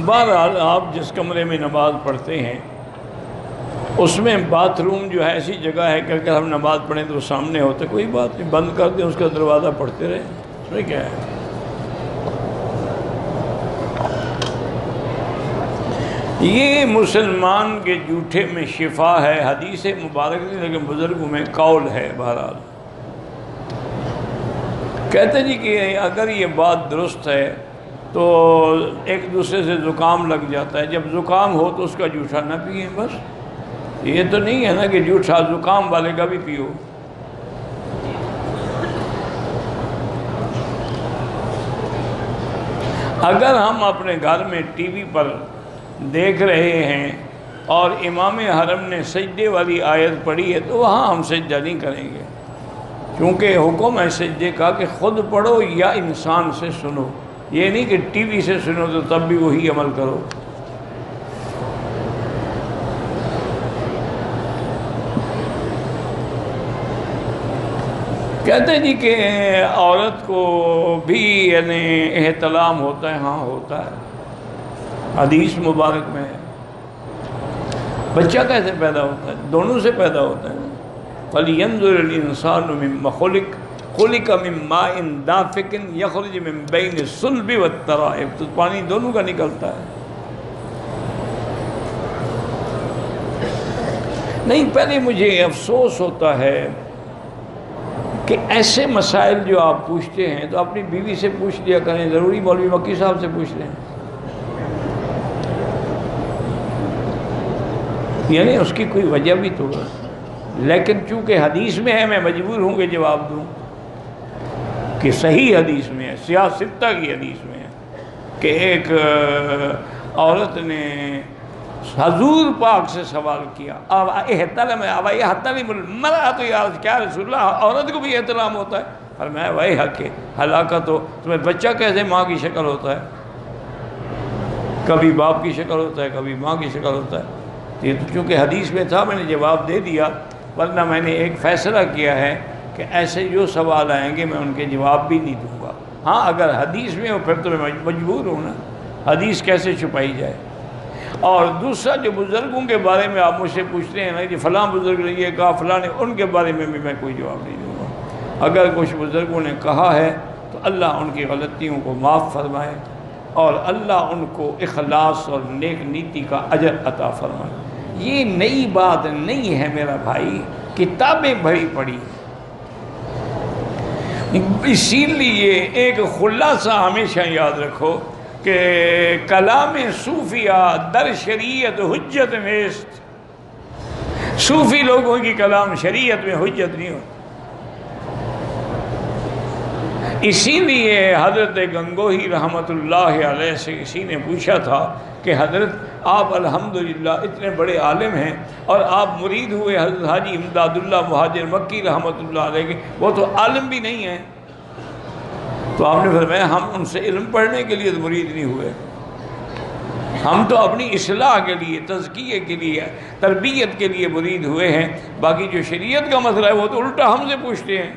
بہرحال آپ جس کمرے میں نماز پڑھتے ہیں اس میں باتھ روم جو ہے ایسی جگہ ہے کہ اگر ہم نماز پڑھیں تو وہ سامنے ہوتا ہے، کوئی بات نہیں، بند کر دیں اس کا دروازہ، پڑھتے رہیں، اس میں کیا ہے۔ یہ مسلمان کے جھوٹے میں شفا ہے، حدیث مبارک نہیں لیکن بزرگوں میں قول ہے۔ بہرحال کہتے جی کہ اگر یہ بات درست ہے تو ایک دوسرے سے زکام لگ جاتا ہے، جب زکام ہو تو اس کا جھوٹا نہ پئیں بس۔ یہ تو نہیں ہے نا کہ جھوٹا زکام والے کا بھی پیو۔ اگر ہم اپنے گھر میں ٹی وی پر دیکھ رہے ہیں اور امام حرم نے سجدے والی آیت پڑھی ہے تو وہاں ہم سجدہ نہیں کریں گے، کیونکہ حکم ہے سجدے کا کہ خود پڑھو یا انسان سے سنو، یہ نہیں کہ ٹی وی سے سنو تو تب بھی وہی عمل کرو۔ کہتے ہیں جی کہ عورت کو بھی یعنی احتلام ہوتا ہے، ہاں ہوتا ہے، حدیث مبارک میں ہے۔ بچہ کیسے پیدا ہوتا ہے؟ دونوں سے پیدا ہوتا ہے۔ فَلْيَنْظُرِ الْإِنسَانُ مِمَّا خُلِقَ مِن مَاءٍ دَافِقٍ يَخْرُجُ مِن بَيْنِ الصُّلْبِ وَالتَّرَائِبِ، تو پانی دونوں کا نکلتا ہے۔ نہیں، پہلے مجھے افسوس ہوتا ہے کہ ایسے مسائل جو آپ پوچھتے ہیں تو اپنی بیوی سے پوچھ لیا کریں، ضروری مولوی مکی صاحب سے پوچھ لیں، یعنی اس کی کوئی وجہ بھی تو ہے، لیکن چونکہ حدیث میں ہے میں مجبور ہوں کہ جواب دوں کہ صحیح حدیث میں ہے، سیاستہ کی حدیث میں ہے کہ ایک عورت نے حضور پاک سے سوال کیا، احتلم المرأۃ یا رسول اللہ، عورت کو بھی احتلام ہوتا ہے؟ فرمایا وہی حق ہے، ہلاکت ہو، تمہیں بچہ کیسے ماں کی شکل ہوتا ہے؟ کبھی باپ کی شکل ہوتا ہے، کبھی ماں کی شکل ہوتا ہے۔ یہ تو چونکہ حدیث میں تھا میں نے جواب دے دیا، ورنہ میں نے ایک فیصلہ کیا ہے کہ ایسے جو سوال آئیں گے میں ان کے جواب بھی نہیں دوں گا۔ ہاں اگر حدیث میں ہو پھر تو میں مجبور ہوں نا، حدیث کیسے چھپائی جائے۔ اور دوسرا جو بزرگوں کے بارے میں آپ مجھ سے پوچھتے ہیں نا کہ فلاں بزرگ نے یہ کہا، فلاں نے، ان کے بارے میں بھی میں کوئی جواب نہیں دوں گا۔ اگر کچھ بزرگوں نے کہا ہے تو اللہ ان کی غلطیوں کو معاف فرمائے اور اللہ ان کو اخلاص اور نیک نیتی کا اجر عطا فرمائے۔ یہ نئی بات نہیں ہے میرا بھائی، کتابیں بھری پڑی۔ اسی لیے ایک خلاصہ ہمیشہ یاد رکھو کہ کلام صوفیہ در شریعت حجت نیست، صوفی لوگوں کی کلام شریعت میں حجت نہیں ہوتا۔ اسی لیے حضرت گنگوہی رحمۃ اللہ علیہ سے کسی نے پوچھا تھا کہ حضرت آپ الحمدللہ اتنے بڑے عالم ہیں اور آپ مرید ہوئے حضرت حاجی امداد اللہ مہاجر مکی رحمۃ اللہ علیہ کے، وہ تو عالم بھی نہیں ہیں۔ تو آپ نے فرمایا ہم ان سے علم پڑھنے کے لیے مرید نہیں ہوئے، ہم تو اپنی اصلاح کے لیے، تزکیے کے لیے، تربیت کے لیے مرید ہوئے ہیں، باقی جو شریعت کا مسئلہ ہے وہ تو الٹا ہم سے پوچھتے ہیں۔